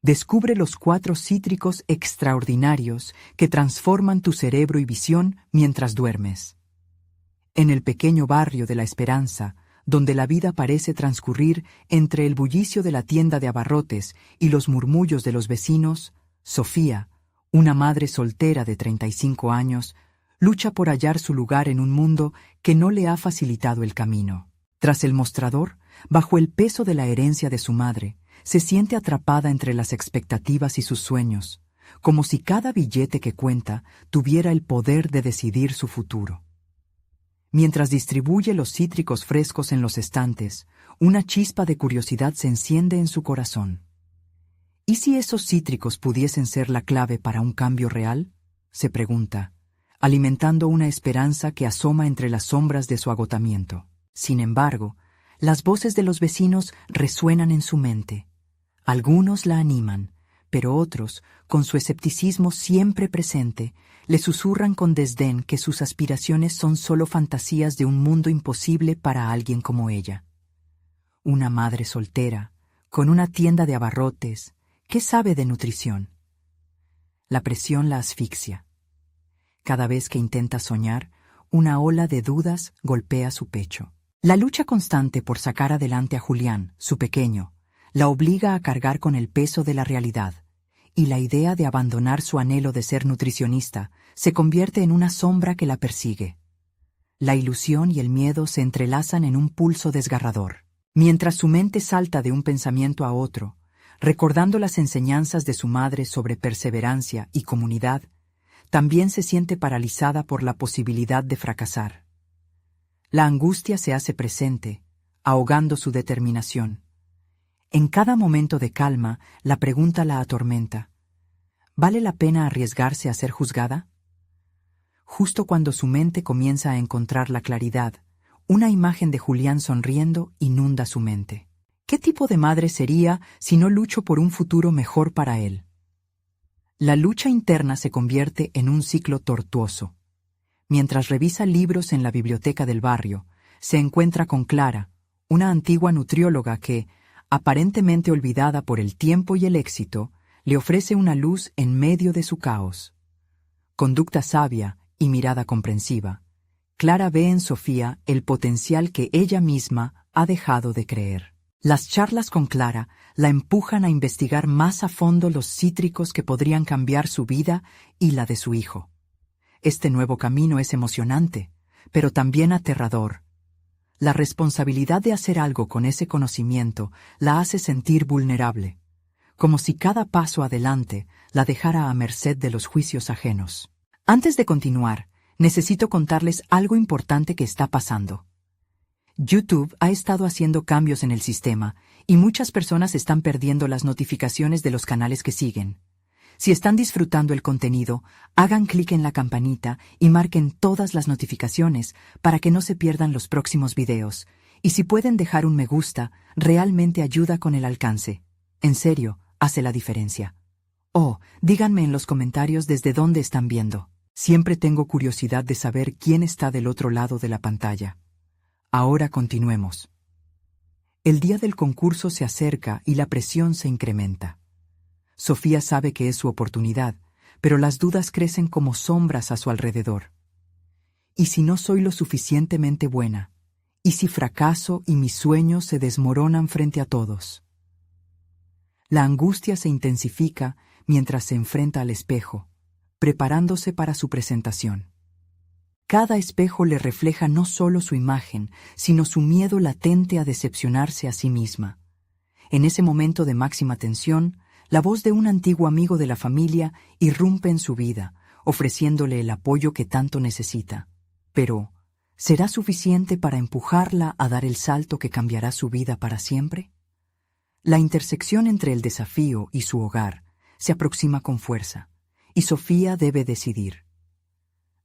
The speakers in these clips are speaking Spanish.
Descubre los 4 cítricos extraordinarios que transforman tu cerebro y visión mientras duermes. En el pequeño barrio de La Esperanza, donde la vida parece transcurrir entre el bullicio de la tienda de abarrotes y los murmullos de los vecinos, Sofía, una madre soltera de 35 años, lucha por hallar su lugar en un mundo que no le ha facilitado el camino. Tras el mostrador, bajo el peso de la herencia de su madre, se siente atrapada entre las expectativas y sus sueños, como si cada billete que cuenta tuviera el poder de decidir su futuro. Mientras distribuye los cítricos frescos en los estantes, una chispa de curiosidad se enciende en su corazón. ¿Y si esos cítricos pudiesen ser la clave para un cambio real?, se pregunta, alimentando una esperanza que asoma entre las sombras de su agotamiento. Sin embargo, las voces de los vecinos resuenan en su mente. Algunos la animan, pero otros, con su escepticismo siempre presente, le susurran con desdén que sus aspiraciones son solo fantasías de un mundo imposible para alguien como ella. Una madre soltera, con una tienda de abarrotes, ¿qué sabe de nutrición? La presión la asfixia. Cada vez que intenta soñar, una ola de dudas golpea su pecho. La lucha constante por sacar adelante a Julián, su pequeño, la obliga a cargar con el peso de la realidad, y la idea de abandonar su anhelo de ser nutricionista se convierte en una sombra que la persigue. La ilusión y el miedo se entrelazan en un pulso desgarrador. Mientras su mente salta de un pensamiento a otro, recordando las enseñanzas de su madre sobre perseverancia y comunidad, también se siente paralizada por la posibilidad de fracasar. La angustia se hace presente, ahogando su determinación. En cada momento de calma, la pregunta la atormenta. ¿Vale la pena arriesgarse a ser juzgada? Justo cuando su mente comienza a encontrar la claridad, una imagen de Julián sonriendo inunda su mente. ¿Qué tipo de madre sería si no lucho por un futuro mejor para él? La lucha interna se convierte en un ciclo tortuoso. Mientras revisa libros en la biblioteca del barrio, se encuentra con Clara, una antigua nutrióloga que, aparentemente olvidada por el tiempo y el éxito, le ofrece una luz en medio de su caos. Conducta sabia y mirada comprensiva, Clara ve en Sofía el potencial que ella misma ha dejado de creer. Las charlas con Clara la empujan a investigar más a fondo los cítricos que podrían cambiar su vida y la de su hijo. Este nuevo camino es emocionante, pero también aterrador. La responsabilidad de hacer algo con ese conocimiento la hace sentir vulnerable, como si cada paso adelante la dejara a merced de los juicios ajenos. Antes de continuar, necesito contarles algo importante que está pasando. YouTube ha estado haciendo cambios en el sistema y muchas personas están perdiendo las notificaciones de los canales que siguen. Si están disfrutando el contenido, hagan clic en la campanita y marquen todas las notificaciones para que no se pierdan los próximos videos. Y si pueden dejar un me gusta, realmente ayuda con el alcance. En serio, hace la diferencia. Oh, díganme en los comentarios desde dónde están viendo. Siempre tengo curiosidad de saber quién está del otro lado de la pantalla. Ahora continuemos. El día del concurso se acerca y la presión se incrementa. Sofía sabe que es su oportunidad, pero las dudas crecen como sombras a su alrededor. ¿Y si no soy lo suficientemente buena? ¿Y si fracaso y mis sueños se desmoronan frente a todos? La angustia se intensifica mientras se enfrenta al espejo, preparándose para su presentación. Cada espejo le refleja no solo su imagen, sino su miedo latente a decepcionarse a sí misma. En ese momento de máxima tensión, la voz de un antiguo amigo de la familia irrumpe en su vida, ofreciéndole el apoyo que tanto necesita. Pero, ¿será suficiente para empujarla a dar el salto que cambiará su vida para siempre? La intersección entre el desafío y su hogar se aproxima con fuerza, y Sofía debe decidir.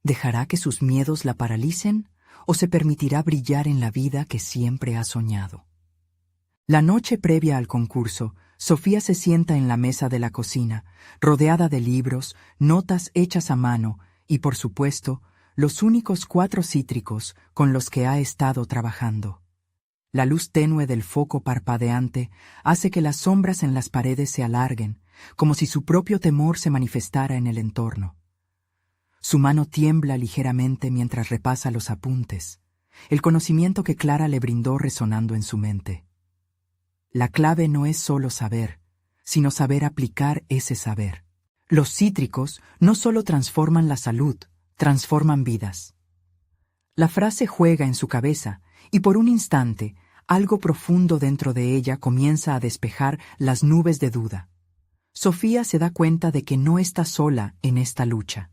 ¿Dejará que sus miedos la paralicen o se permitirá brillar en la vida que siempre ha soñado? La noche previa al concurso, Sofía se sienta en la mesa de la cocina, rodeada de libros, notas hechas a mano y, por supuesto, los únicos 4 cítricos con los que ha estado trabajando. La luz tenue del foco parpadeante hace que las sombras en las paredes se alarguen, como si su propio temor se manifestara en el entorno. Su mano tiembla ligeramente mientras repasa los apuntes, el conocimiento que Clara le brindó resonando en su mente. La clave no es solo saber, sino saber aplicar ese saber. Los cítricos no solo transforman la salud, transforman vidas. La frase juega en su cabeza y por un instante, algo profundo dentro de ella comienza a despejar las nubes de duda. Sofía se da cuenta de que no está sola en esta lucha.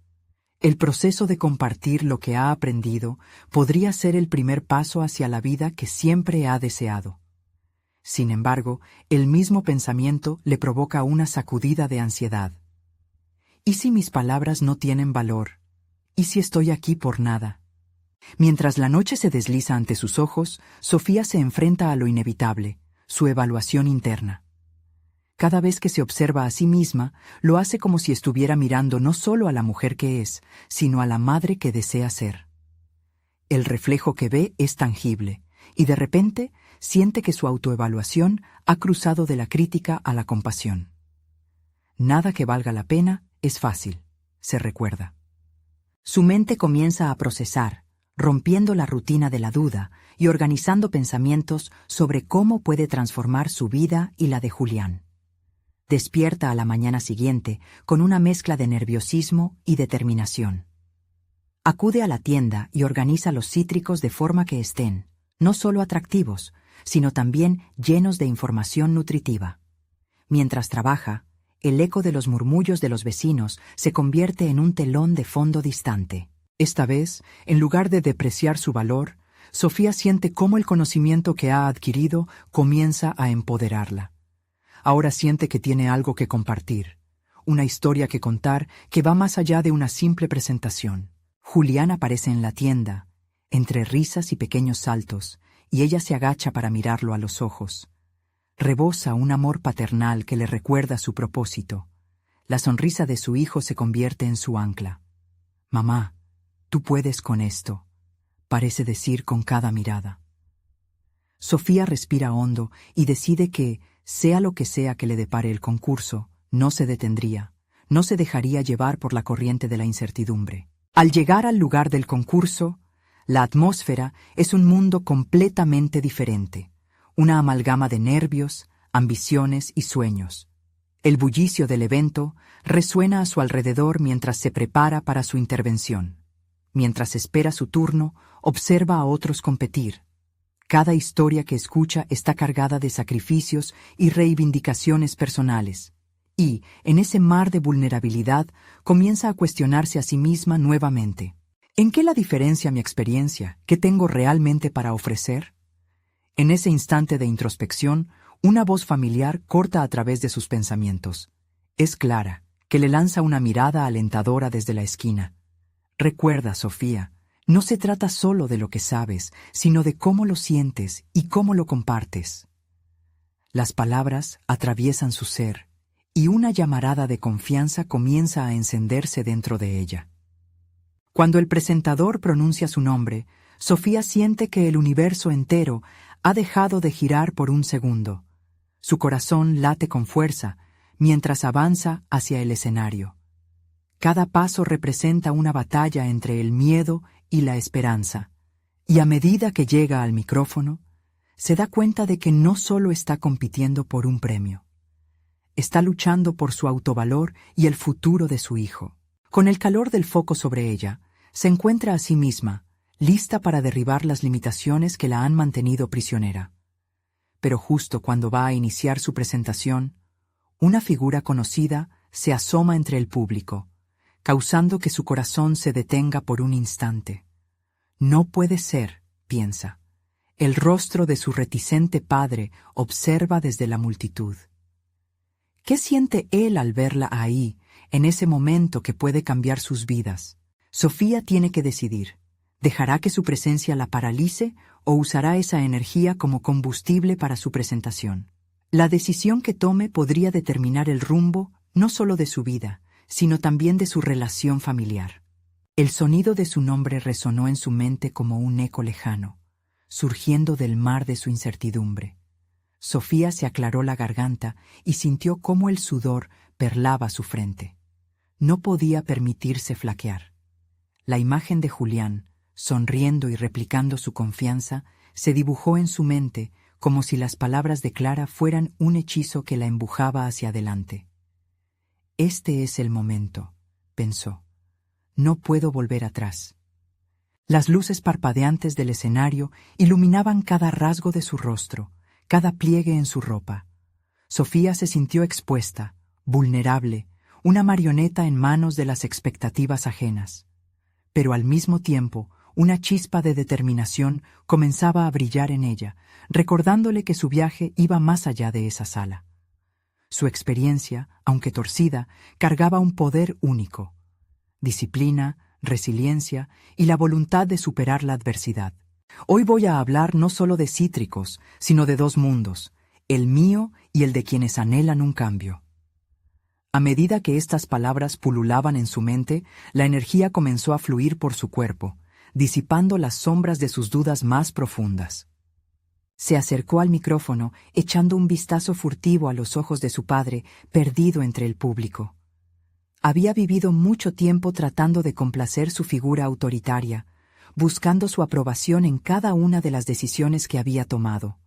El proceso de compartir lo que ha aprendido podría ser el primer paso hacia la vida que siempre ha deseado. Sin embargo, el mismo pensamiento le provoca una sacudida de ansiedad. ¿Y si mis palabras no tienen valor? ¿Y si estoy aquí por nada? Mientras la noche se desliza ante sus ojos, Sofía se enfrenta a lo inevitable, su evaluación interna. Cada vez que se observa a sí misma, lo hace como si estuviera mirando no solo a la mujer que es, sino a la madre que desea ser. El reflejo que ve es tangible, y de repente siente que su autoevaluación ha cruzado de la crítica a la compasión. Nada que valga la pena es fácil, se recuerda. Su mente comienza a procesar, rompiendo la rutina de la duda y organizando pensamientos sobre cómo puede transformar su vida y la de Julián. Despierta a la mañana siguiente con una mezcla de nerviosismo y determinación. Acude a la tienda y organiza los cítricos de forma que estén, no solo atractivos, sino también llenos de información nutritiva. Mientras trabaja, el eco de los murmullos de los vecinos se convierte en un telón de fondo distante. Esta vez, en lugar de depreciar su valor, Sofía siente cómo el conocimiento que ha adquirido comienza a empoderarla. Ahora siente que tiene algo que compartir, una historia que contar que va más allá de una simple presentación. Julián aparece en la tienda, entre risas y pequeños saltos, y ella se agacha para mirarlo a los ojos. Rebosa un amor paternal que le recuerda su propósito. La sonrisa de su hijo se convierte en su ancla. «Mamá, tú puedes con esto», parece decir con cada mirada. Sofía respira hondo y decide que, sea lo que sea que le depare el concurso, no se detendría, no se dejaría llevar por la corriente de la incertidumbre. Al llegar al lugar del concurso, la atmósfera es un mundo completamente diferente, una amalgama de nervios, ambiciones y sueños. El bullicio del evento resuena a su alrededor mientras se prepara para su intervención. Mientras espera su turno, observa a otros competir. Cada historia que escucha está cargada de sacrificios y reivindicaciones personales, y, en ese mar de vulnerabilidad, comienza a cuestionarse a sí misma nuevamente. ¿En qué la diferencia mi experiencia? ¿Qué tengo realmente para ofrecer? En ese instante de introspección, una voz familiar corta a través de sus pensamientos. Es Clara, que le lanza una mirada alentadora desde la esquina. Recuerda, Sofía, no se trata solo de lo que sabes, sino de cómo lo sientes y cómo lo compartes. Las palabras atraviesan su ser, y una llamarada de confianza comienza a encenderse dentro de ella. Cuando el presentador pronuncia su nombre, Sofía siente que el universo entero ha dejado de girar por un segundo. Su corazón late con fuerza mientras avanza hacia el escenario. Cada paso representa una batalla entre el miedo y la esperanza, y a medida que llega al micrófono, se da cuenta de que no solo está compitiendo por un premio. Está luchando por su autovalor y el futuro de su hijo. Con el calor del foco sobre ella, se encuentra a sí misma, lista para derribar las limitaciones que la han mantenido prisionera. Pero justo cuando va a iniciar su presentación, una figura conocida se asoma entre el público, causando que su corazón se detenga por un instante. No puede ser, piensa. El rostro de su reticente padre observa desde la multitud. ¿Qué siente él al verla ahí, en ese momento que puede cambiar sus vidas? Sofía tiene que decidir. ¿Dejará que su presencia la paralice o usará esa energía como combustible para su presentación? La decisión que tome podría determinar el rumbo no solo de su vida, sino también de su relación familiar. El sonido de su nombre resonó en su mente como un eco lejano, surgiendo del mar de su incertidumbre. Sofía se aclaró la garganta y sintió cómo el sudor perlaba su frente. No podía permitirse flaquear. La imagen de Julián, sonriendo y replicando su confianza, se dibujó en su mente como si las palabras de Clara fueran un hechizo que la embujaba hacia adelante. Este es el momento, pensó. No puedo volver atrás. Las luces parpadeantes del escenario iluminaban cada rasgo de su rostro, cada pliegue en su ropa. Sofía se sintió expuesta, vulnerable, una marioneta en manos de las expectativas ajenas. Pero al mismo tiempo, una chispa de determinación comenzaba a brillar en ella, recordándole que su viaje iba más allá de esa sala. Su experiencia, aunque torcida, cargaba un poder único: disciplina, resiliencia y la voluntad de superar la adversidad. Hoy voy a hablar no solo de cítricos, sino de dos mundos, el mío y el de quienes anhelan un cambio. A medida que estas palabras pululaban en su mente, la energía comenzó a fluir por su cuerpo, disipando las sombras de sus dudas más profundas. Se acercó al micrófono, echando un vistazo furtivo a los ojos de su padre, perdido entre el público. Había vivido mucho tiempo tratando de complacer su figura autoritaria, buscando su aprobación en cada una de las decisiones que había tomado.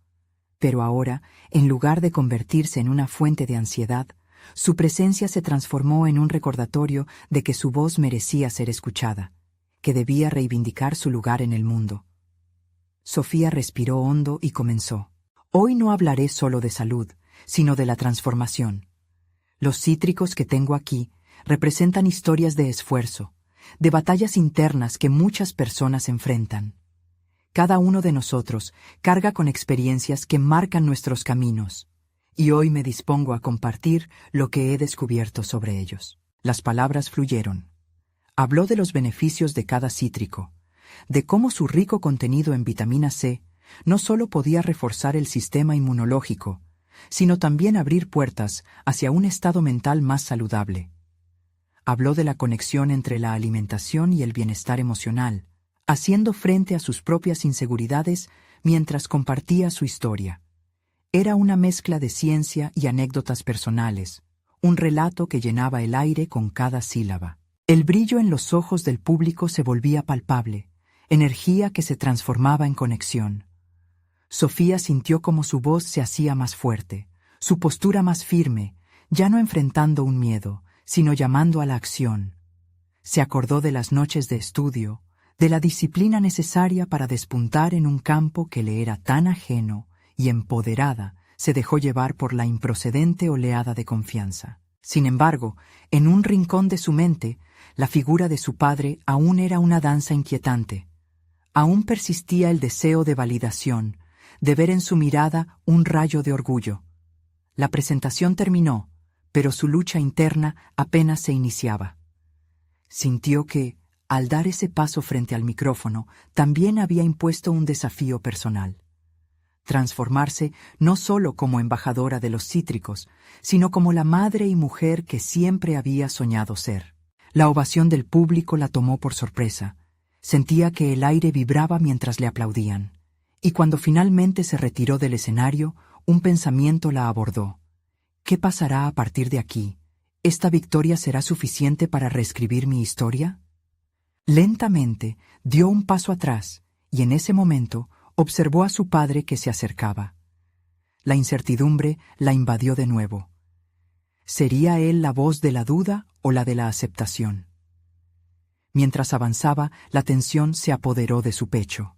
Pero ahora, en lugar de convertirse en una fuente de ansiedad, su presencia se transformó en un recordatorio de que su voz merecía ser escuchada, que debía reivindicar su lugar en el mundo. Sofía respiró hondo y comenzó. Hoy no hablaré solo de salud, sino de la transformación. Los cítricos que tengo aquí representan historias de esfuerzo, de batallas internas que muchas personas enfrentan. Cada uno de nosotros carga con experiencias que marcan nuestros caminos, y hoy me dispongo a compartir lo que he descubierto sobre ellos. Las palabras fluyeron. Habló de los beneficios de cada cítrico, de cómo su rico contenido en vitamina C no solo podía reforzar el sistema inmunológico, sino también abrir puertas hacia un estado mental más saludable. Habló de la conexión entre la alimentación y el bienestar emocional, haciendo frente a sus propias inseguridades mientras compartía su historia. Era una mezcla de ciencia y anécdotas personales, un relato que llenaba el aire con cada sílaba. El brillo en los ojos del público se volvía palpable, energía que se transformaba en conexión. Sofía sintió como su voz se hacía más fuerte, su postura más firme, ya no enfrentando un miedo, sino llamando a la acción. Se acordó de las noches de estudio, de la disciplina necesaria para despuntar en un campo que le era tan ajeno, y empoderada, se dejó llevar por la improcedente oleada de confianza. Sin embargo, en un rincón de su mente, la figura de su padre aún era una danza inquietante. Aún persistía el deseo de validación, de ver en su mirada un rayo de orgullo. La presentación terminó, pero su lucha interna apenas se iniciaba. Sintió que, al dar ese paso frente al micrófono, también había impuesto un desafío personal. Transformarse no solo como embajadora de los cítricos, sino como la madre y mujer que siempre había soñado ser. La ovación del público la tomó por sorpresa. Sentía que el aire vibraba mientras le aplaudían. Y cuando finalmente se retiró del escenario, un pensamiento la abordó. ¿Qué pasará a partir de aquí? ¿Esta victoria será suficiente para reescribir mi historia? Lentamente dio un paso atrás y en ese momento observó a su padre que se acercaba. La incertidumbre la invadió de nuevo. ¿Sería él la voz de la duda o la de la aceptación? Mientras avanzaba, la tensión se apoderó de su pecho.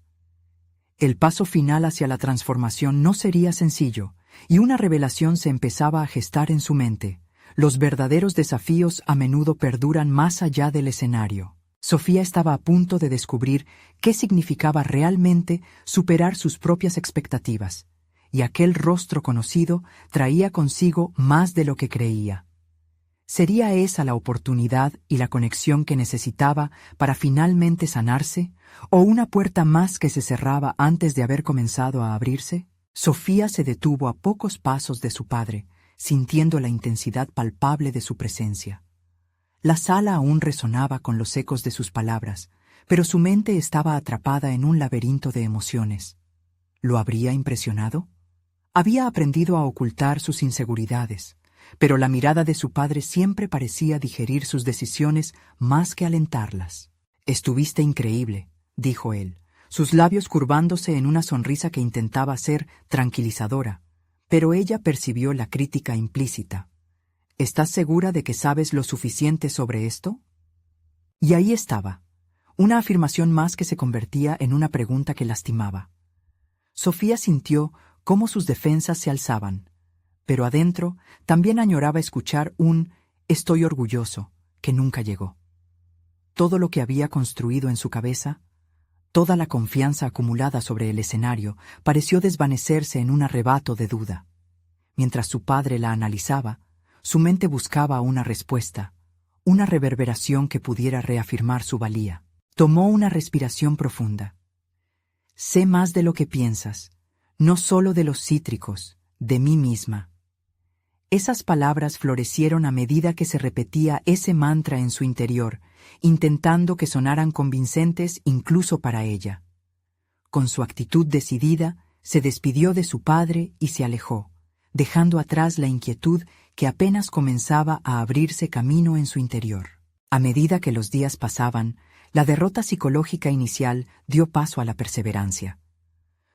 El paso final hacia la transformación no sería sencillo, y una revelación se empezaba a gestar en su mente. Los verdaderos desafíos a menudo perduran más allá del escenario. Sofía estaba a punto de descubrir qué significaba realmente superar sus propias expectativas, y aquel rostro conocido traía consigo más de lo que creía. ¿Sería esa la oportunidad y la conexión que necesitaba para finalmente sanarse, o una puerta más que se cerraba antes de haber comenzado a abrirse? Sofía se detuvo a pocos pasos de su padre, sintiendo la intensidad palpable de su presencia. La sala aún resonaba con los ecos de sus palabras, pero su mente estaba atrapada en un laberinto de emociones. ¿Lo habría impresionado? Había aprendido a ocultar sus inseguridades, pero la mirada de su padre siempre parecía digerir sus decisiones más que alentarlas. «Estuviste increíble», dijo él, sus labios curvándose en una sonrisa que intentaba ser tranquilizadora, pero ella percibió la crítica implícita. «¿Estás segura de que sabes lo suficiente sobre esto?» Y ahí estaba, una afirmación más que se convertía en una pregunta que lastimaba. Sofía sintió cómo sus defensas se alzaban, pero adentro también añoraba escuchar un «estoy orgulloso» que nunca llegó. Todo lo que había construido en su cabeza, toda la confianza acumulada sobre el escenario, pareció desvanecerse en un arrebato de duda. Mientras su padre la analizaba, su mente buscaba una respuesta, una reverberación que pudiera reafirmar su valía. Tomó una respiración profunda. «Sé más de lo que piensas, no solo de los cítricos, de mí misma». Esas palabras florecieron a medida que se repetía ese mantra en su interior, intentando que sonaran convincentes incluso para ella. Con su actitud decidida, se despidió de su padre y se alejó, dejando atrás la inquietud que apenas comenzaba a abrirse camino en su interior. A medida que los días pasaban, la derrota psicológica inicial dio paso a la perseverancia.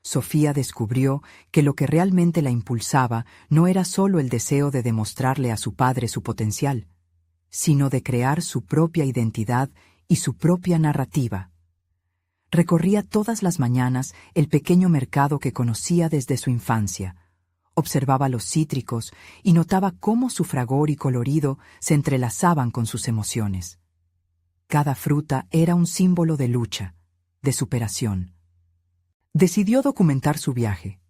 Sofía descubrió que lo que realmente la impulsaba no era solo el deseo de demostrarle a su padre su potencial, sino de crear su propia identidad y su propia narrativa. Recorría todas las mañanas el pequeño mercado que conocía desde su infancia, observaba los cítricos y notaba cómo su fragor y colorido se entrelazaban con sus emociones. Cada fruta era un símbolo de lucha, de superación. Decidió documentar su viaje.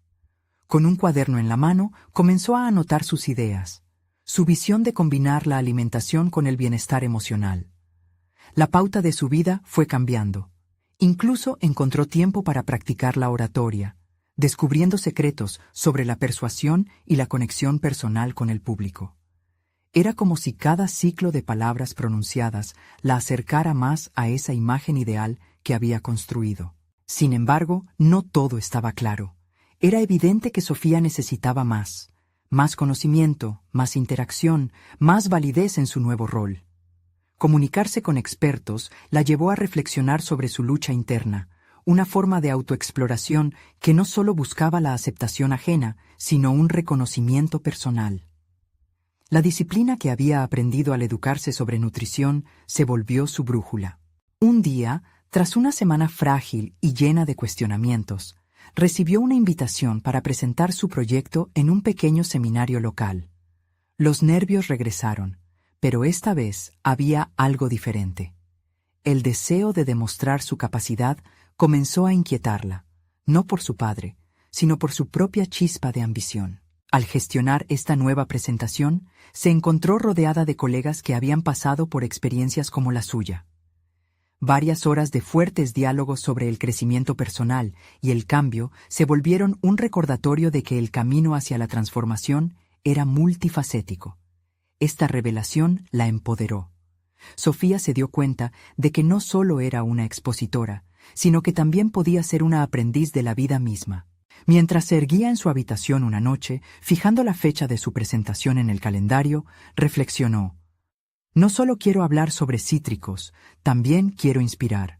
Con un cuaderno en la mano, comenzó a anotar sus ideas, su visión de combinar la alimentación con el bienestar emocional. La pauta de su vida fue cambiando. Incluso encontró tiempo para practicar la oratoria, descubriendo secretos sobre la persuasión y la conexión personal con el público. Era como si cada ciclo de palabras pronunciadas la acercara más a esa imagen ideal que había construido. Sin embargo, no todo estaba claro. Era evidente que Sofía necesitaba más conocimiento, más interacción, más validez en su nuevo rol. Comunicarse con expertos la llevó a reflexionar sobre su lucha interna, una forma de autoexploración que no solo buscaba la aceptación ajena, sino un reconocimiento personal. La disciplina que había aprendido al educarse sobre nutrición se volvió su brújula. Un día, tras una semana frágil y llena de cuestionamientos, recibió una invitación para presentar su proyecto en un pequeño seminario local. Los nervios regresaron, pero esta vez había algo diferente. El deseo de demostrar su capacidad comenzó a inquietarla, no por su padre, sino por su propia chispa de ambición. Al gestionar esta nueva presentación, se encontró rodeada de colegas que habían pasado por experiencias como la suya. Varias horas de fuertes diálogos sobre el crecimiento personal y el cambio se volvieron un recordatorio de que el camino hacia la transformación era multifacético. Esta revelación la empoderó. Sofía se dio cuenta de que no solo era una expositora, sino que también podía ser una aprendiz de la vida misma. Mientras se erguía en su habitación una noche, fijando la fecha de su presentación en el calendario, reflexionó: «No solo quiero hablar sobre cítricos, también quiero inspirar».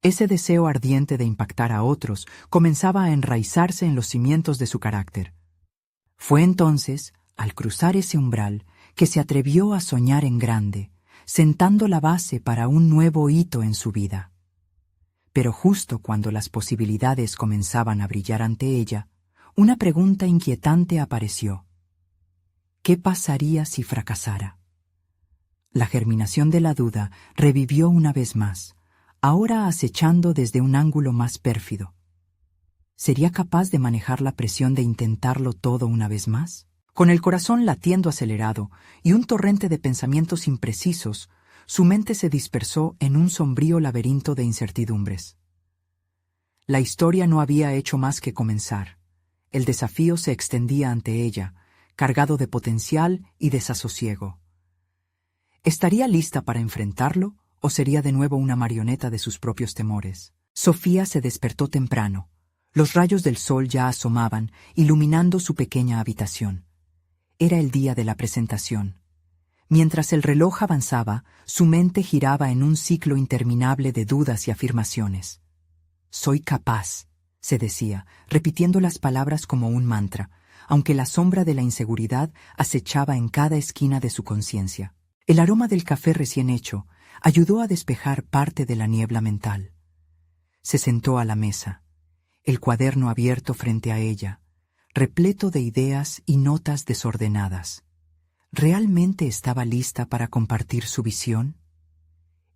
Ese deseo ardiente de impactar a otros comenzaba a enraizarse en los cimientos de su carácter. Fue entonces, al cruzar ese umbral, que se atrevió a soñar en grande, sentando la base para un nuevo hito en su vida. Pero justo cuando las posibilidades comenzaban a brillar ante ella, una pregunta inquietante apareció. ¿Qué pasaría si fracasara? La germinación de la duda revivió una vez más, ahora acechando desde un ángulo más pérfido. ¿Sería capaz de manejar la presión de intentarlo todo una vez más? Con el corazón latiendo acelerado y un torrente de pensamientos imprecisos, su mente se dispersó en un sombrío laberinto de incertidumbres. La historia no había hecho más que comenzar. El desafío se extendía ante ella, cargado de potencial y desasosiego. ¿Estaría lista para enfrentarlo o sería de nuevo una marioneta de sus propios temores? Sofía se despertó temprano. Los rayos del sol ya asomaban, iluminando su pequeña habitación. Era el día de la presentación. Mientras el reloj avanzaba, su mente giraba en un ciclo interminable de dudas y afirmaciones. «Soy capaz», se decía, repitiendo las palabras como un mantra, aunque la sombra de la inseguridad acechaba en cada esquina de su conciencia. El aroma del café recién hecho ayudó a despejar parte de la niebla mental. Se sentó a la mesa, el cuaderno abierto frente a ella, repleto de ideas y notas desordenadas. ¿Realmente estaba lista para compartir su visión?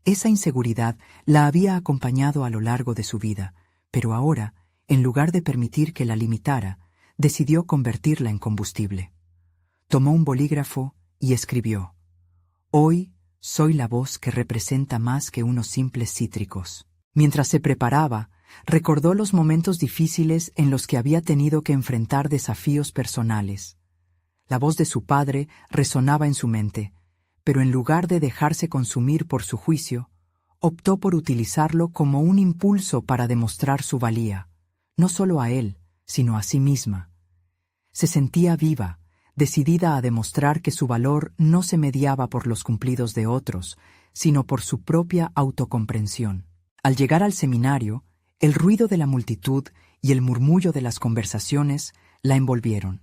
Esa inseguridad la había acompañado a lo largo de su vida, pero ahora, en lugar de permitir que la limitara, decidió convertirla en combustible. Tomó un bolígrafo y escribió: «Hoy soy la voz que representa más que unos simples cítricos». Mientras se preparaba, recordó los momentos difíciles en los que había tenido que enfrentar desafíos personales. La voz de su padre resonaba en su mente, pero en lugar de dejarse consumir por su juicio, optó por utilizarlo como un impulso para demostrar su valía, no solo a él, sino a sí misma. Se sentía viva, decidida a demostrar que su valor no se mediaba por los cumplidos de otros, sino por su propia autocomprensión. Al llegar al seminario, el ruido de la multitud y el murmullo de las conversaciones la envolvieron.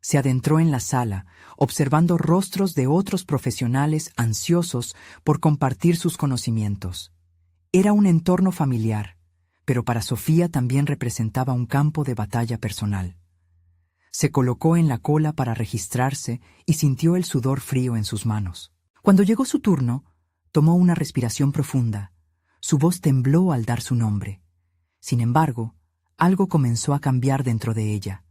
Se adentró en la sala, observando rostros de otros profesionales ansiosos por compartir sus conocimientos. Era un entorno familiar, pero para Sofía también representaba un campo de batalla personal. Se colocó en la cola para registrarse y sintió el sudor frío en sus manos. Cuando llegó su turno, tomó una respiración profunda. Su voz tembló al dar su nombre. Sin embargo, algo comenzó a cambiar dentro de ella.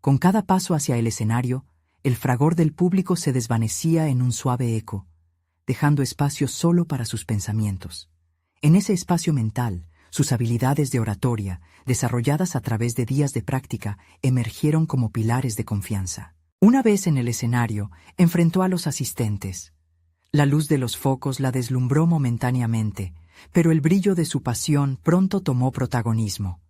Con cada paso hacia el escenario, el fragor del público se desvanecía en un suave eco, dejando espacio solo para sus pensamientos. En ese espacio mental, sus habilidades de oratoria, desarrolladas a través de días de práctica, emergieron como pilares de confianza. Una vez en el escenario, enfrentó a los asistentes. La luz de los focos la deslumbró momentáneamente, pero el brillo de su pasión pronto tomó protagonismo.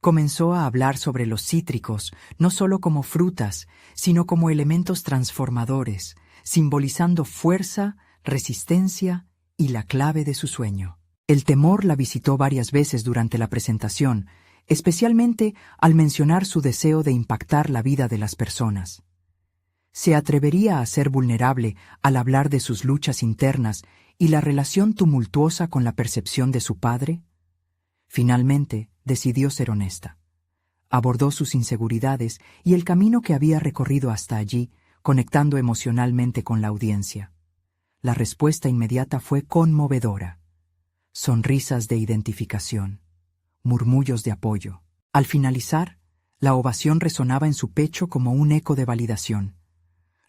Comenzó a hablar sobre los cítricos, no solo como frutas, sino como elementos transformadores, simbolizando fuerza, resistencia y la clave de su sueño. El temor la visitó varias veces durante la presentación, especialmente al mencionar su deseo de impactar la vida de las personas. ¿Se atrevería a ser vulnerable al hablar de sus luchas internas y la relación tumultuosa con la percepción de su padre? Finalmente, decidió ser honesta. Abordó sus inseguridades y el camino que había recorrido hasta allí, conectando emocionalmente con la audiencia. La respuesta inmediata fue conmovedora. Sonrisas de identificación, murmullos de apoyo. Al finalizar, la ovación resonaba en su pecho como un eco de validación.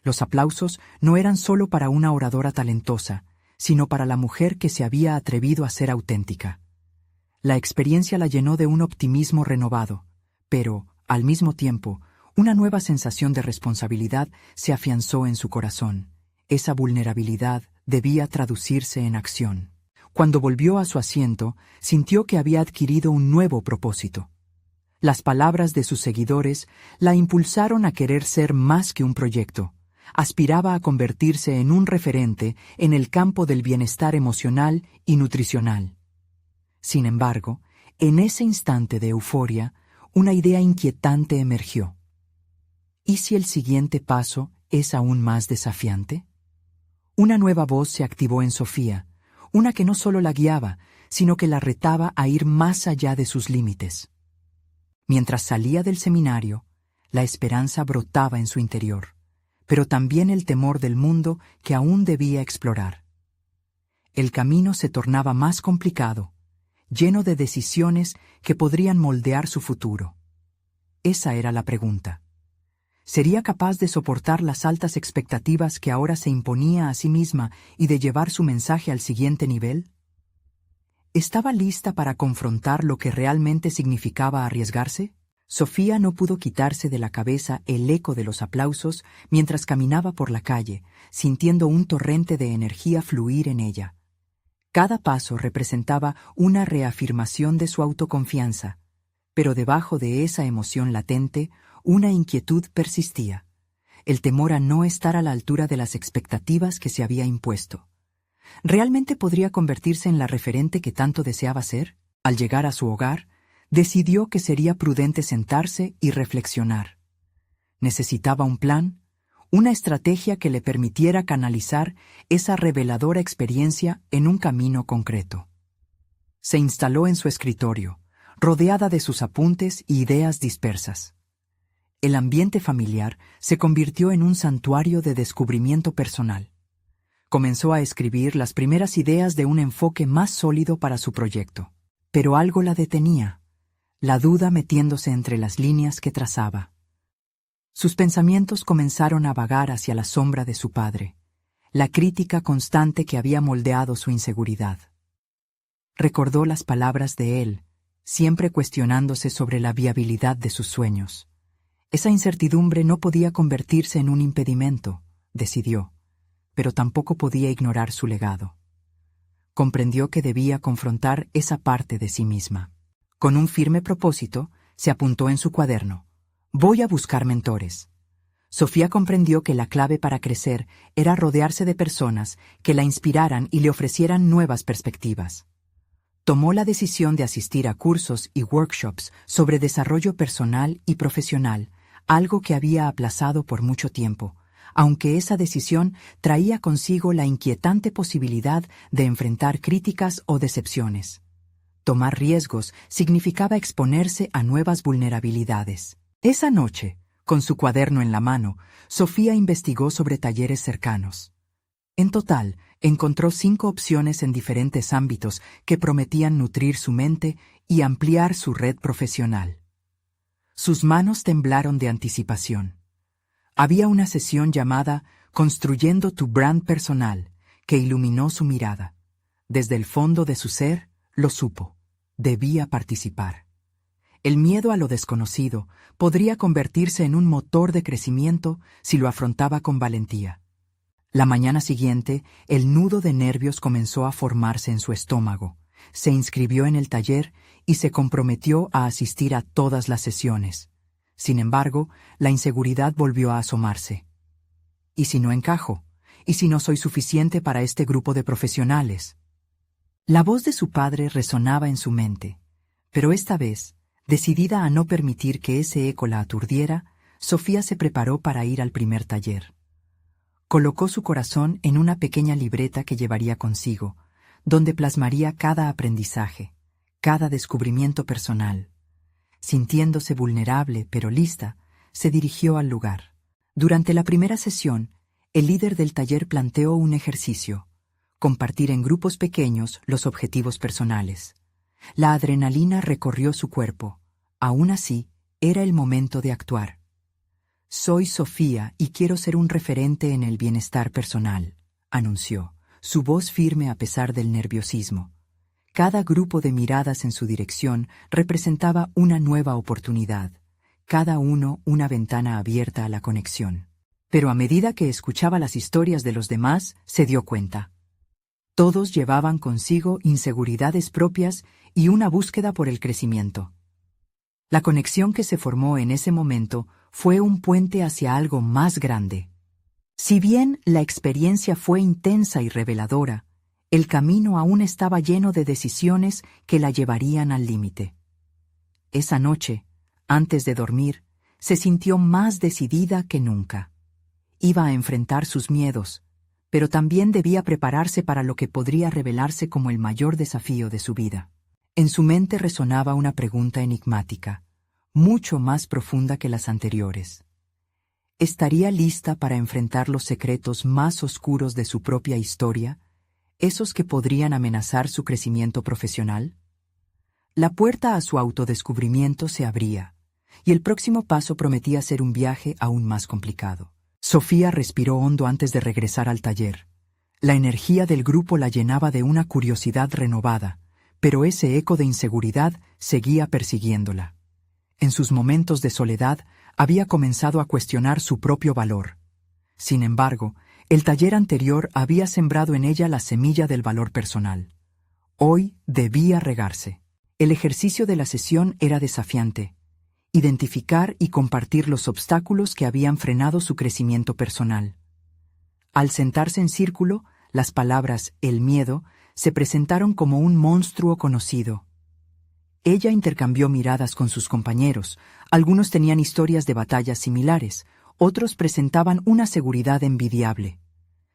Los aplausos no eran solo para una oradora talentosa, sino para la mujer que se había atrevido a ser auténtica. La experiencia la llenó de un optimismo renovado, pero, al mismo tiempo, una nueva sensación de responsabilidad se afianzó en su corazón. Esa vulnerabilidad debía traducirse en acción. Cuando volvió a su asiento, sintió que había adquirido un nuevo propósito. Las palabras de sus seguidores la impulsaron a querer ser más que un proyecto. Aspiraba a convertirse en un referente en el campo del bienestar emocional y nutricional. Sin embargo, en ese instante de euforia, una idea inquietante emergió. ¿Y si el siguiente paso es aún más desafiante? Una nueva voz se activó en Sofía, una que no solo la guiaba, sino que la retaba a ir más allá de sus límites. Mientras salía del seminario, la esperanza brotaba en su interior, pero también el temor del mundo que aún debía explorar. El camino se tornaba más complicado, lleno de decisiones que podrían moldear su futuro. Esa era la pregunta. ¿Sería capaz de soportar las altas expectativas que ahora se imponía a sí misma y de llevar su mensaje al siguiente nivel? ¿Estaba lista para confrontar lo que realmente significaba arriesgarse? Sofía no pudo quitarse de la cabeza el eco de los aplausos mientras caminaba por la calle, sintiendo un torrente de energía fluir en ella. Cada paso representaba una reafirmación de su autoconfianza, pero debajo de esa emoción latente, una inquietud persistía. el temor a no estar a la altura de las expectativas que se había impuesto. ¿Realmente podría convertirse en la referente que tanto deseaba ser? Al llegar a su hogar, decidió que sería prudente sentarse y reflexionar. Necesitaba un plan, una estrategia que le permitiera canalizar esa reveladora experiencia en un camino concreto. Se instaló en su escritorio, rodeada de sus apuntes y ideas dispersas. El ambiente familiar se convirtió en un santuario de descubrimiento personal. Comenzó a escribir las primeras ideas de un enfoque más sólido para su proyecto. Pero algo la detenía, la duda metiéndose entre las líneas que trazaba. Sus pensamientos comenzaron a vagar hacia la sombra de su padre, la crítica constante que había moldeado su inseguridad. Recordó las palabras de él, siempre cuestionándose sobre la viabilidad de sus sueños. Esa incertidumbre no podía convertirse en un impedimento, decidió, pero tampoco podía ignorar su legado. Comprendió que debía confrontar esa parte de sí misma. Con un firme propósito, se apuntó en su cuaderno: «Voy a buscar mentores». Sofía comprendió que la clave para crecer era rodearse de personas que la inspiraran y le ofrecieran nuevas perspectivas. Tomó la decisión de asistir a cursos y workshops sobre desarrollo personal y profesional, algo que había aplazado por mucho tiempo, aunque esa decisión traía consigo la inquietante posibilidad de enfrentar críticas o decepciones. Tomar riesgos significaba exponerse a nuevas vulnerabilidades. Esa noche, con su cuaderno en la mano, Sofía investigó sobre talleres cercanos. En total, encontró 5 opciones en diferentes ámbitos que prometían nutrir su mente y ampliar su red profesional. Sus manos temblaron de anticipación. Había una sesión llamada Construyendo tu Brand Personal, que iluminó su mirada. Desde el fondo de su ser, lo supo. Debía participar. El miedo a lo desconocido podría convertirse en un motor de crecimiento si lo afrontaba con valentía. La mañana siguiente, el nudo de nervios comenzó a formarse en su estómago. Se inscribió en el taller y se comprometió a asistir a todas las sesiones. Sin embargo, la inseguridad volvió a asomarse. ¿Y si no encajo? ¿Y si no soy suficiente para este grupo de profesionales? La voz de su padre resonaba en su mente, pero esta vez, decidida a no permitir que ese eco la aturdiera, Sofía se preparó para ir al primer taller. Colocó su corazón en una pequeña libreta que llevaría consigo, donde plasmaría cada aprendizaje, cada descubrimiento personal. Sintiéndose vulnerable pero lista, se dirigió al lugar. Durante la primera sesión, el líder del taller planteó un ejercicio: compartir en grupos pequeños los objetivos personales. La adrenalina recorrió su cuerpo. Aún así, era el momento de actuar. «Soy Sofía y quiero ser un referente en el bienestar personal», anunció, su voz firme a pesar del nerviosismo. Cada grupo de miradas en su dirección representaba una nueva oportunidad, cada uno una ventana abierta a la conexión. Pero a medida que escuchaba las historias de los demás, se dio cuenta. Todos llevaban consigo inseguridades propias y una búsqueda por el crecimiento. La conexión que se formó en ese momento fue un puente hacia algo más grande. Si bien la experiencia fue intensa y reveladora, el camino aún estaba lleno de decisiones que la llevarían al límite. Esa noche, antes de dormir, se sintió más decidida que nunca. Iba a enfrentar sus miedos, pero también debía prepararse para lo que podría revelarse como el mayor desafío de su vida. En su mente resonaba una pregunta enigmática, mucho más profunda que las anteriores. ¿Estaría lista para enfrentar los secretos más oscuros de su propia historia, esos que podrían amenazar su crecimiento profesional? La puerta a su autodescubrimiento se abría, y el próximo paso prometía ser un viaje aún más complicado. Sofía respiró hondo antes de regresar al taller. La energía del grupo la llenaba de una curiosidad renovada, pero ese eco de inseguridad seguía persiguiéndola. En sus momentos de soledad había comenzado a cuestionar su propio valor. Sin embargo, el taller anterior había sembrado en ella la semilla del valor personal. Hoy debía regarse. El ejercicio de la sesión era desafiante, identificar y compartir los obstáculos que habían frenado su crecimiento personal. Al sentarse en círculo, las palabras «el miedo» se presentaron como un monstruo conocido. Ella intercambió miradas con sus compañeros. Algunos tenían historias de batallas similares, otros presentaban una seguridad envidiable.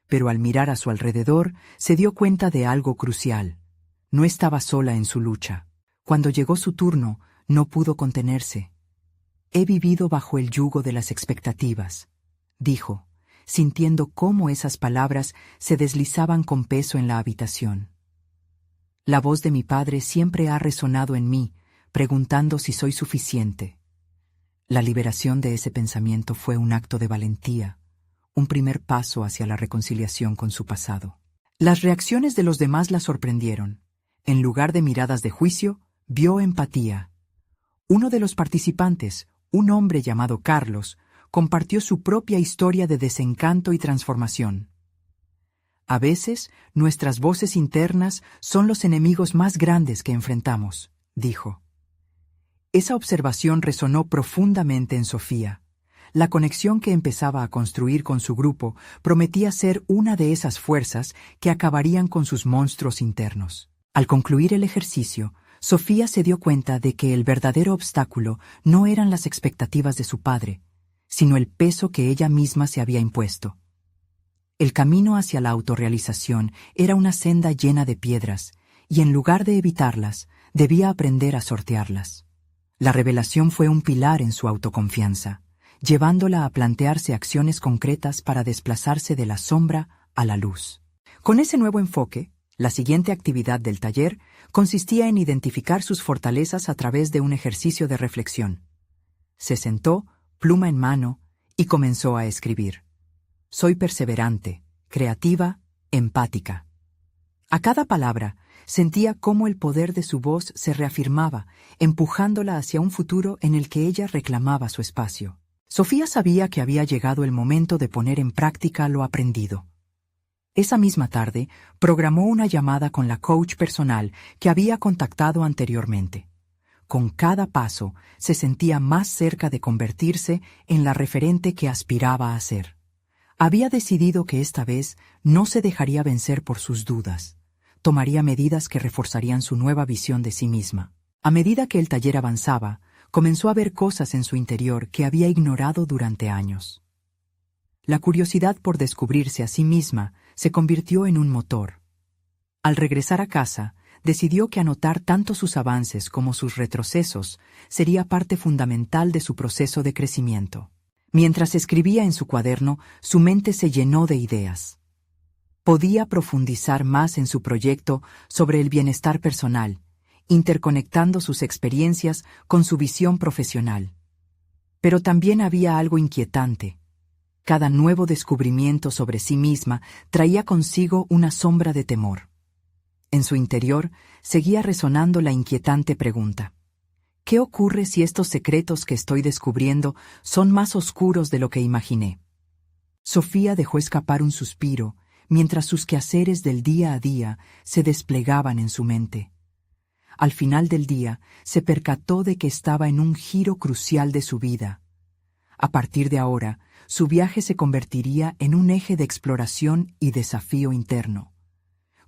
Pero al mirar a su alrededor, se dio cuenta de algo crucial. No estaba sola en su lucha. Cuando llegó su turno, no pudo contenerse. «He vivido bajo el yugo de las expectativas», dijo, sintiendo cómo esas palabras se deslizaban con peso en la habitación. «La voz de mi padre siempre ha resonado en mí, preguntando si soy suficiente». La liberación de ese pensamiento fue un acto de valentía, un primer paso hacia la reconciliación con su pasado. Las reacciones de los demás la sorprendieron. En lugar de miradas de juicio, vio empatía. Uno de los participantes, un hombre llamado Carlos, compartió su propia historia de desencanto y transformación. «A veces, nuestras voces internas son los enemigos más grandes que enfrentamos», dijo. Esa observación resonó profundamente en Sofía. La conexión que empezaba a construir con su grupo prometía ser una de esas fuerzas que acabarían con sus monstruos internos. Al concluir el ejercicio, Sofía se dio cuenta de que el verdadero obstáculo no eran las expectativas de su padre, sino el peso que ella misma se había impuesto. El camino hacia la autorrealización era una senda llena de piedras, y en lugar de evitarlas, debía aprender a sortearlas. La revelación fue un pilar en su autoconfianza, llevándola a plantearse acciones concretas para desplazarse de la sombra a la luz. Con ese nuevo enfoque, la siguiente actividad del taller consistía en identificar sus fortalezas a través de un ejercicio de reflexión. Se sentó, pluma en mano, y comenzó a escribir. «Soy perseverante, creativa, empática». A cada palabra, sentía cómo el poder de su voz se reafirmaba, empujándola hacia un futuro en el que ella reclamaba su espacio. Sofía sabía que había llegado el momento de poner en práctica lo aprendido. Esa misma tarde, programó una llamada con la coach personal que había contactado anteriormente. Con cada paso, se sentía más cerca de convertirse en la referente que aspiraba a ser. Había decidido que esta vez no se dejaría vencer por sus dudas. Tomaría medidas que reforzarían su nueva visión de sí misma. A medida que el taller avanzaba, comenzó a ver cosas en su interior que había ignorado durante años. La curiosidad por descubrirse a sí misma se convirtió en un motor. Al regresar a casa, decidió que anotar tanto sus avances como sus retrocesos sería parte fundamental de su proceso de crecimiento. Mientras escribía en su cuaderno, su mente se llenó de ideas. Podía profundizar más en su proyecto sobre el bienestar personal, interconectando sus experiencias con su visión profesional. Pero también había algo inquietante. Cada nuevo descubrimiento sobre sí misma traía consigo una sombra de temor. En su interior seguía resonando la inquietante pregunta: ¿qué ocurre si estos secretos que estoy descubriendo son más oscuros de lo que imaginé? Sofía dejó escapar un suspiro mientras sus quehaceres del día a día se desplegaban en su mente. Al final del día, se percató de que estaba en un giro crucial de su vida. A partir de ahora, su viaje se convertiría en un eje de exploración y desafío interno.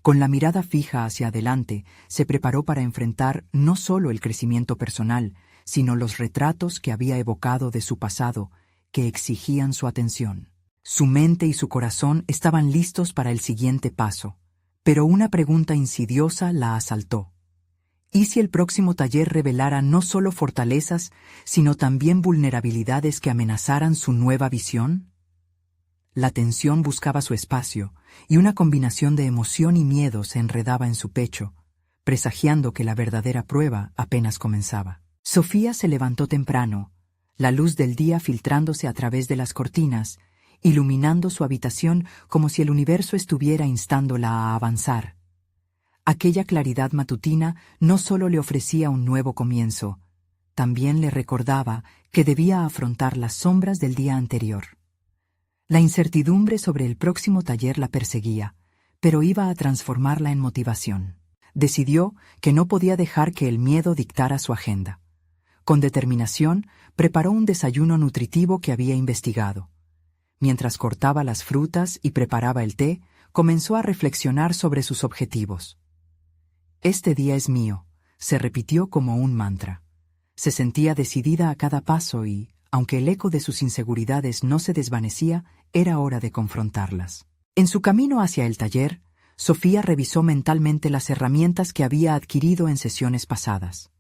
Con la mirada fija hacia adelante, se preparó para enfrentar no solo el crecimiento personal, sino los retratos que había evocado de su pasado, que exigían su atención. Su mente y su corazón estaban listos para el siguiente paso, pero una pregunta insidiosa la asaltó. ¿Y si el próximo taller revelara no solo fortalezas, sino también vulnerabilidades que amenazaran su nueva visión? La tensión buscaba su espacio, y una combinación de emoción y miedo se enredaba en su pecho, presagiando que la verdadera prueba apenas comenzaba. Sofía se levantó temprano, la luz del día filtrándose a través de las cortinas, iluminando su habitación como si el universo estuviera instándola a avanzar. Aquella claridad matutina no solo le ofrecía un nuevo comienzo, también le recordaba que debía afrontar las sombras del día anterior. La incertidumbre sobre el próximo taller la perseguía, pero iba a transformarla en motivación. Decidió que no podía dejar que el miedo dictara su agenda. Con determinación, preparó un desayuno nutritivo que había investigado. Mientras cortaba las frutas y preparaba el té, comenzó a reflexionar sobre sus objetivos. «Este día es mío», se repitió como un mantra. Se sentía decidida a cada paso y, aunque el eco de sus inseguridades no se desvanecía, era hora de confrontarlas. En su camino hacia el taller, Sofía revisó mentalmente las herramientas que había adquirido en sesiones pasadas.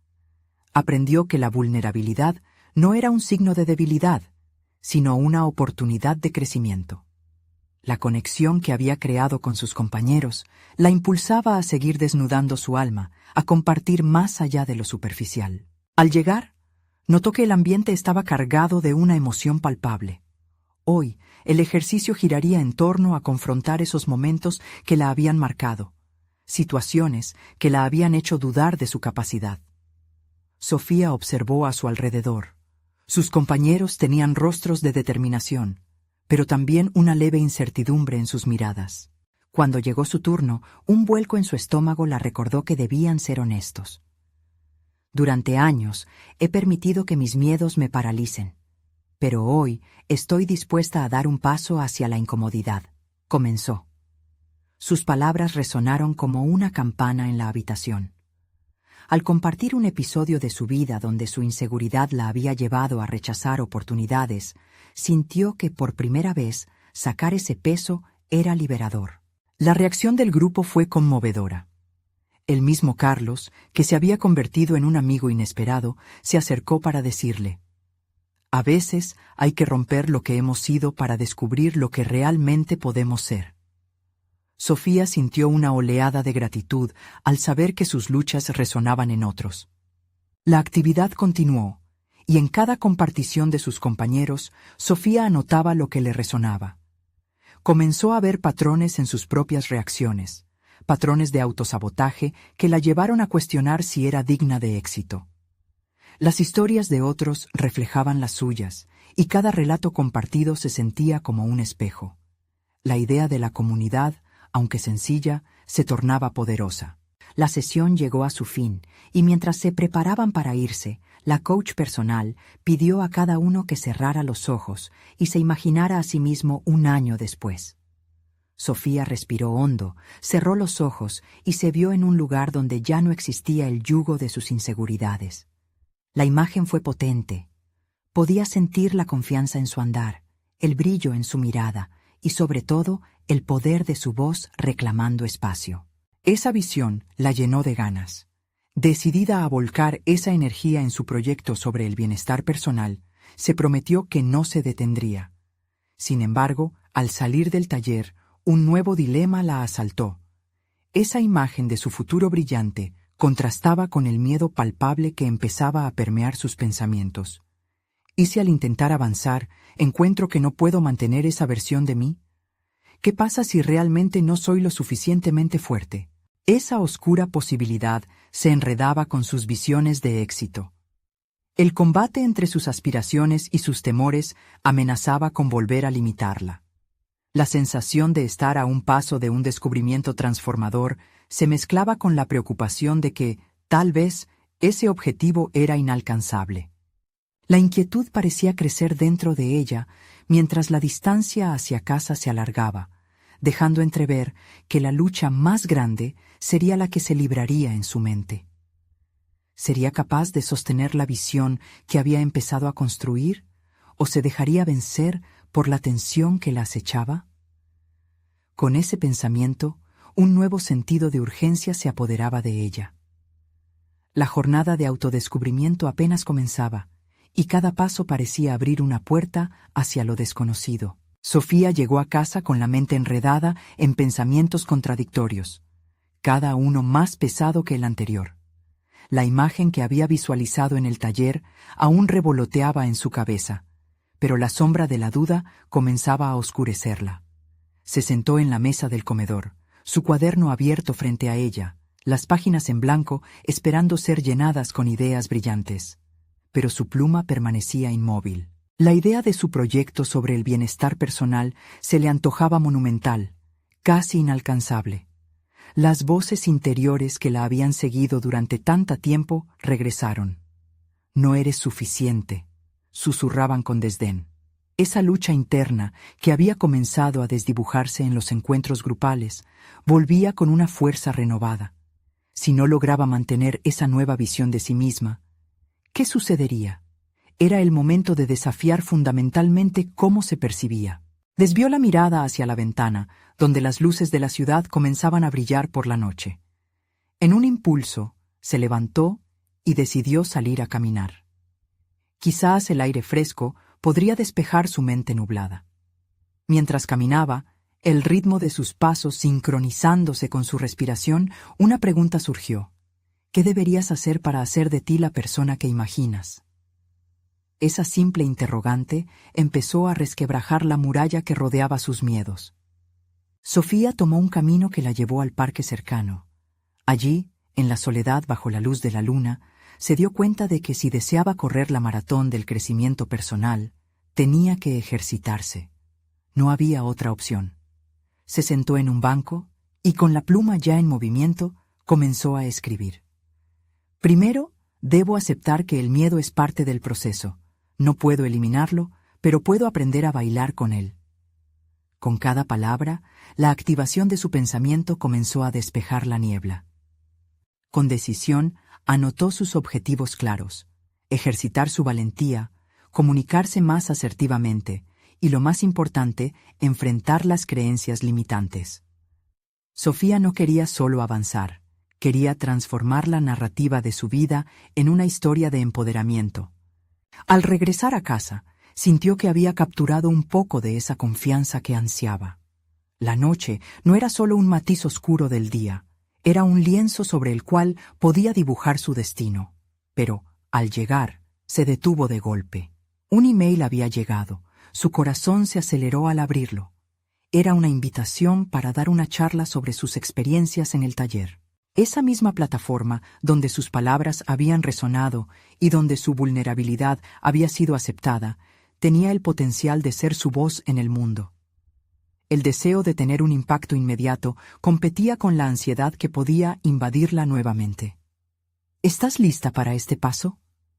Aprendió que la vulnerabilidad no era un signo de debilidad, sino una oportunidad de crecimiento. La conexión que había creado con sus compañeros la impulsaba a seguir desnudando su alma, a compartir más allá de lo superficial. Al llegar, notó que el ambiente estaba cargado de una emoción palpable. Hoy, el ejercicio giraría en torno a confrontar esos momentos que la habían marcado, situaciones que la habían hecho dudar de su capacidad. Sofía observó a su alrededor. Sus compañeros tenían rostros de determinación, pero también una leve incertidumbre en sus miradas. Cuando llegó su turno, un vuelco en su estómago la recordó que debían ser honestos. «Durante años he permitido que mis miedos me paralicen, pero hoy estoy dispuesta a dar un paso hacia la incomodidad», comenzó. Sus palabras resonaron como una campana en la habitación. Al compartir un episodio de su vida donde su inseguridad la había llevado a rechazar oportunidades, sintió que por primera vez sacar ese peso era liberador. La reacción del grupo fue conmovedora. El mismo Carlos, que se había convertido en un amigo inesperado, se acercó para decirle: «A veces hay que romper lo que hemos sido para descubrir lo que realmente podemos ser». Sofía sintió una oleada de gratitud al saber que sus luchas resonaban en otros. La actividad continuó, y en cada compartición de sus compañeros, Sofía anotaba lo que le resonaba. Comenzó a ver patrones en sus propias reacciones, patrones de autosabotaje que la llevaron a cuestionar si era digna de éxito. Las historias de otros reflejaban las suyas, y cada relato compartido se sentía como un espejo. La idea de la comunidad, aunque sencilla, se tornaba poderosa. La sesión llegó a su fin, y mientras se preparaban para irse, la coach personal pidió a cada uno que cerrara los ojos y se imaginara a sí mismo un año después. Sofía respiró hondo, cerró los ojos y se vio en un lugar donde ya no existía el yugo de sus inseguridades. La imagen fue potente. Podía sentir la confianza en su andar, el brillo en su mirada y, sobre todo, el poder de su voz reclamando espacio. Esa visión la llenó de ganas. Decidida a volcar esa energía en su proyecto sobre el bienestar personal, se prometió que no se detendría. Sin embargo, al salir del taller, un nuevo dilema la asaltó. Esa imagen de su futuro brillante contrastaba con el miedo palpable que empezaba a permear sus pensamientos. ¿Y si al intentar avanzar encuentro que no puedo mantener esa versión de mí? ¿Qué pasa si realmente no soy lo suficientemente fuerte? Esa oscura posibilidad se enredaba con sus visiones de éxito. El combate entre sus aspiraciones y sus temores amenazaba con volver a limitarla. La sensación de estar a un paso de un descubrimiento transformador se mezclaba con la preocupación de que, tal vez, ese objetivo era inalcanzable. La inquietud parecía crecer dentro de ella mientras la distancia hacia casa se alargaba, dejando entrever que la lucha más grande sería la que se libraría en su mente. ¿Sería capaz de sostener la visión que había empezado a construir, o se dejaría vencer por la tensión que la acechaba? Con ese pensamiento, un nuevo sentido de urgencia se apoderaba de ella. La jornada de autodescubrimiento apenas comenzaba, y cada paso parecía abrir una puerta hacia lo desconocido. Sofía llegó a casa con la mente enredada en pensamientos contradictorios, cada uno más pesado que el anterior. La imagen que había visualizado en el taller aún revoloteaba en su cabeza, pero la sombra de la duda comenzaba a oscurecerla. Se sentó en la mesa del comedor, su cuaderno abierto frente a ella, las páginas en blanco esperando ser llenadas con ideas brillantes. Pero su pluma permanecía inmóvil. La idea de su proyecto sobre el bienestar personal se le antojaba monumental, casi inalcanzable. Las voces interiores que la habían seguido durante tanto tiempo regresaron. No eres suficiente, susurraban con desdén. Esa lucha interna que había comenzado a desdibujarse en los encuentros grupales volvía con una fuerza renovada. Si no lograba mantener esa nueva visión de sí misma, ¿qué sucedería? Era el momento de desafiar fundamentalmente cómo se percibía. Desvió la mirada hacia la ventana, donde las luces de la ciudad comenzaban a brillar por la noche. En un impulso, se levantó y decidió salir a caminar. Quizás el aire fresco podría despejar su mente nublada. Mientras caminaba, el ritmo de sus pasos sincronizándose con su respiración, una pregunta surgió. ¿Qué deberías hacer para hacer de ti la persona que imaginas? Esa simple interrogante empezó a resquebrajar la muralla que rodeaba sus miedos. Sofía tomó un camino que la llevó al parque cercano. Allí, en la soledad bajo la luz de la luna, se dio cuenta de que si deseaba correr la maratón del crecimiento personal, tenía que ejercitarse. No había otra opción. Se sentó en un banco y, con la pluma ya en movimiento, comenzó a escribir. Primero, debo aceptar que el miedo es parte del proceso. No puedo eliminarlo, pero puedo aprender a bailar con él. Con cada palabra, la activación de su pensamiento comenzó a despejar la niebla. Con decisión, anotó sus objetivos claros: ejercitar su valentía, comunicarse más asertivamente y, lo más importante, enfrentar las creencias limitantes. Sofía no quería solo avanzar, quería transformar la narrativa de su vida en una historia de empoderamiento. Al regresar a casa, sintió que había capturado un poco de esa confianza que ansiaba. La noche no era solo un matiz oscuro del día, era un lienzo sobre el cual podía dibujar su destino. Pero, al llegar, se detuvo de golpe. Un email había llegado. Su corazón se aceleró al abrirlo. Era una invitación para dar una charla sobre sus experiencias en el taller. Esa misma plataforma donde sus palabras habían resonado y donde su vulnerabilidad había sido aceptada, tenía el potencial de ser su voz en el mundo. El deseo de tener un impacto inmediato competía con la ansiedad que podía invadirla nuevamente. ¿Estás lista para este paso?,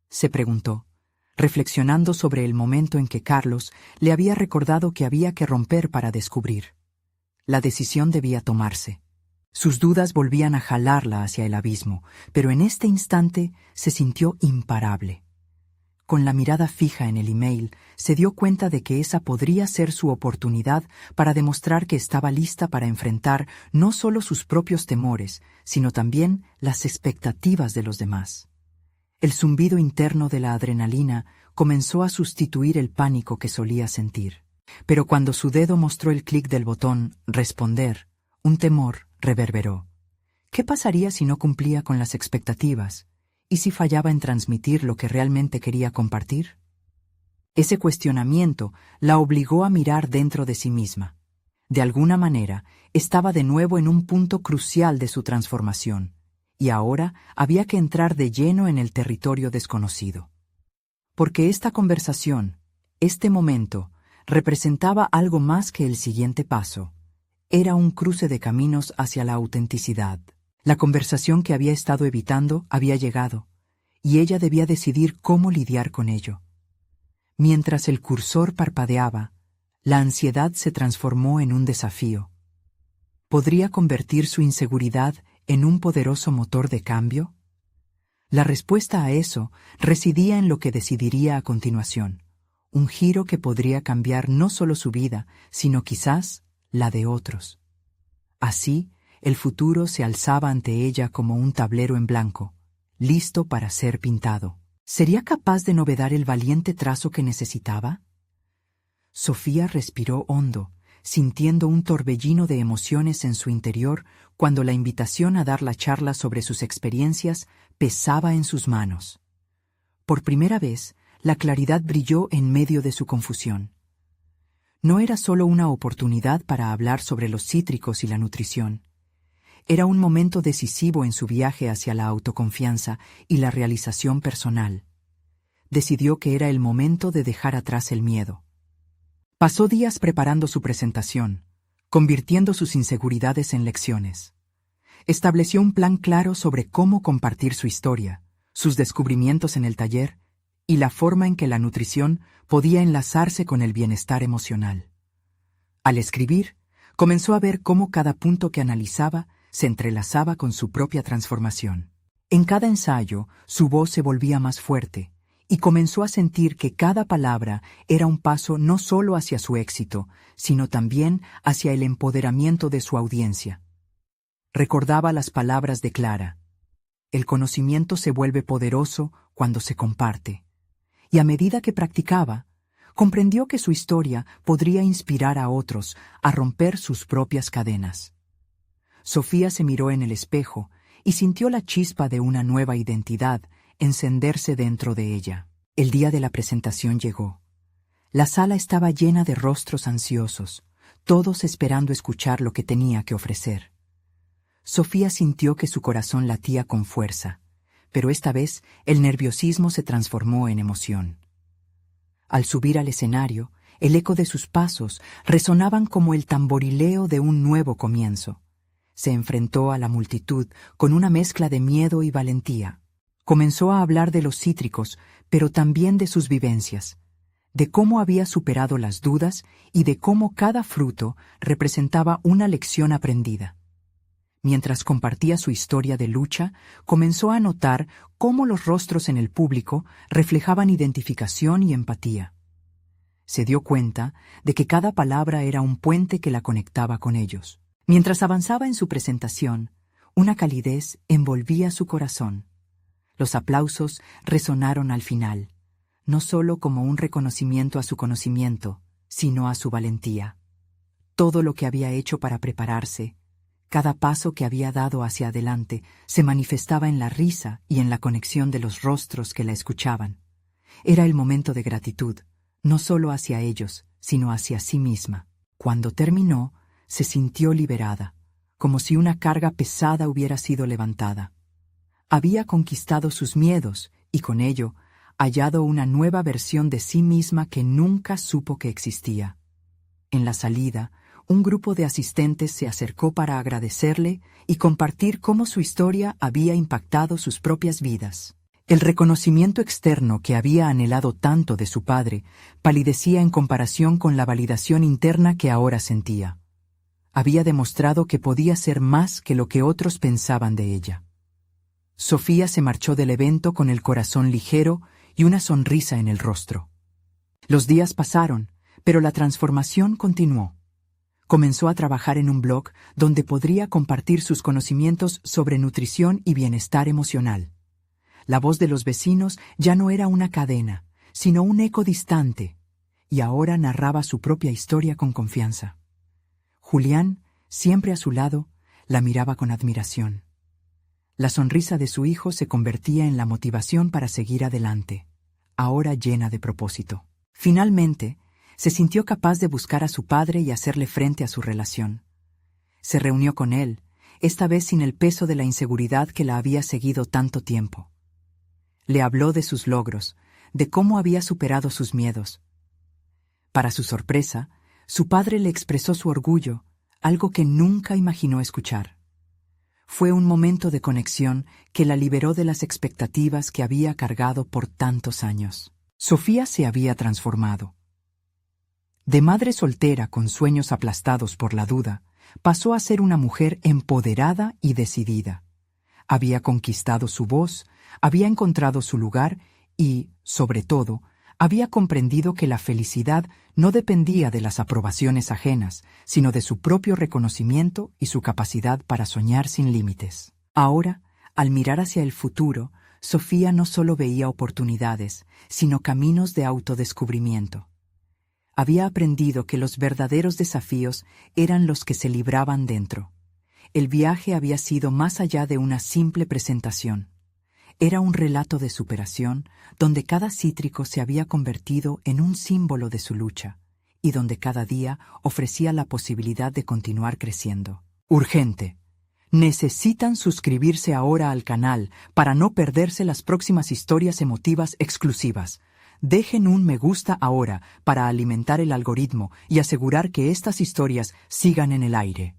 se preguntó, reflexionando sobre el momento en que Carlos le había recordado que había que romper para descubrir. La decisión debía tomarse. Sus dudas volvían a jalarla hacia el abismo, pero en este instante se sintió imparable. Con la mirada fija en el email, se dio cuenta de que esa podría ser su oportunidad para demostrar que estaba lista para enfrentar no solo sus propios temores, sino también las expectativas de los demás. El zumbido interno de la adrenalina comenzó a sustituir el pánico que solía sentir. Pero cuando su dedo mostró el clic del botón «Responder», un temor reverberó. ¿Qué pasaría si no cumplía con las expectativas? ¿Y si fallaba en transmitir lo que realmente quería compartir? Ese cuestionamiento la obligó a mirar dentro de sí misma. De alguna manera, estaba de nuevo en un punto crucial de su transformación, y ahora había que entrar de lleno en el territorio desconocido. Porque esta conversación, este momento, representaba algo más que el siguiente paso. Era un cruce de caminos hacia la autenticidad. La conversación que había estado evitando había llegado, y ella debía decidir cómo lidiar con ello. Mientras el cursor parpadeaba, la ansiedad se transformó en un desafío. ¿Podría convertir su inseguridad en un poderoso motor de cambio? La respuesta a eso residía en lo que decidiría a continuación, un giro que podría cambiar no solo su vida, sino quizás la de otros. Así, el futuro se alzaba ante ella como un tablero en blanco, listo para ser pintado. ¿Sería capaz de novedar el valiente trazo que necesitaba? Sofía respiró hondo, sintiendo un torbellino de emociones en su interior cuando la invitación a dar la charla sobre sus experiencias pesaba en sus manos. Por primera vez, la claridad brilló en medio de su confusión. No era solo una oportunidad para hablar sobre los cítricos y la nutrición. Era un momento decisivo en su viaje hacia la autoconfianza y la realización personal. Decidió que era el momento de dejar atrás el miedo. Pasó días preparando su presentación, convirtiendo sus inseguridades en lecciones. Estableció un plan claro sobre cómo compartir su historia, sus descubrimientos en el taller y la forma en que la nutrición podía enlazarse con el bienestar emocional. Al escribir, comenzó a ver cómo cada punto que analizaba se entrelazaba con su propia transformación. En cada ensayo, su voz se volvía más fuerte, y comenzó a sentir que cada palabra era un paso no solo hacia su éxito, sino también hacia el empoderamiento de su audiencia. Recordaba las palabras de Clara: el conocimiento se vuelve poderoso cuando se comparte. Y a medida que practicaba, comprendió que su historia podría inspirar a otros a romper sus propias cadenas. Sofía se miró en el espejo y sintió la chispa de una nueva identidad encenderse dentro de ella. El día de la presentación llegó. La sala estaba llena de rostros ansiosos, todos esperando escuchar lo que tenía que ofrecer. Sofía sintió que su corazón latía con fuerza, pero esta vez el nerviosismo se transformó en emoción. Al subir al escenario, el eco de sus pasos resonaban como el tamborileo de un nuevo comienzo. Se enfrentó a la multitud con una mezcla de miedo y valentía. Comenzó a hablar de los cítricos, pero también de sus vivencias, de cómo había superado las dudas y de cómo cada fruto representaba una lección aprendida. Mientras compartía su historia de lucha, comenzó a notar cómo los rostros en el público reflejaban identificación y empatía. Se dio cuenta de que cada palabra era un puente que la conectaba con ellos. Mientras avanzaba en su presentación, una calidez envolvía su corazón. Los aplausos resonaron al final, no solo como un reconocimiento a su conocimiento, sino a su valentía. Todo lo que había hecho para prepararse, cada paso que había dado hacia adelante, se manifestaba en la risa y en la conexión de los rostros que la escuchaban. Era el momento de gratitud, no solo hacia ellos, sino hacia sí misma. Cuando terminó, se sintió liberada, como si una carga pesada hubiera sido levantada. Había conquistado sus miedos y con ello hallado una nueva versión de sí misma que nunca supo que existía. En la salida, un grupo de asistentes se acercó para agradecerle y compartir cómo su historia había impactado sus propias vidas. El reconocimiento externo que había anhelado tanto de su padre palidecía en comparación con la validación interna que ahora sentía. Había demostrado que podía ser más que lo que otros pensaban de ella. Sofía se marchó del evento con el corazón ligero y una sonrisa en el rostro. Los días pasaron, pero la transformación continuó. Comenzó a trabajar en un blog donde podría compartir sus conocimientos sobre nutrición y bienestar emocional. La voz de los vecinos ya no era una cadena, sino un eco distante, y ahora narraba su propia historia con confianza. Julián, siempre a su lado, la miraba con admiración. La sonrisa de su hijo se convertía en la motivación para seguir adelante, ahora llena de propósito. Finalmente, se sintió capaz de buscar a su padre y hacerle frente a su relación. Se reunió con él, esta vez sin el peso de la inseguridad que la había seguido tanto tiempo. Le habló de sus logros, de cómo había superado sus miedos. Para su sorpresa, su padre le expresó su orgullo, algo que nunca imaginó escuchar. Fue un momento de conexión que la liberó de las expectativas que había cargado por tantos años. Sofía se había transformado. De madre soltera con sueños aplastados por la duda, pasó a ser una mujer empoderada y decidida. Había conquistado su voz, había encontrado su lugar y, sobre todo, había comprendido que la felicidad no dependía de las aprobaciones ajenas, sino de su propio reconocimiento y su capacidad para soñar sin límites. Ahora, al mirar hacia el futuro, Sofía no solo veía oportunidades, sino caminos de autodescubrimiento. Había aprendido que los verdaderos desafíos eran los que se libraban dentro. El viaje había sido más allá de una simple presentación. Era un relato de superación donde cada cítrico se había convertido en un símbolo de su lucha y donde cada día ofrecía la posibilidad de continuar creciendo. Urgente. Necesitan suscribirse ahora al canal para no perderse las próximas historias emotivas exclusivas. Dejen un me gusta ahora para alimentar el algoritmo y asegurar que estas historias sigan en el aire.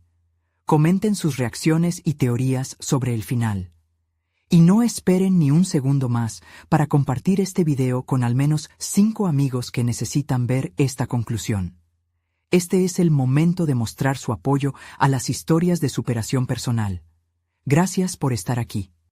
Comenten sus reacciones y teorías sobre el final. Y no esperen ni un segundo más para compartir este video con al menos 5 amigos que necesitan ver esta conclusión. Este es el momento de mostrar su apoyo a las historias de superación personal. Gracias por estar aquí.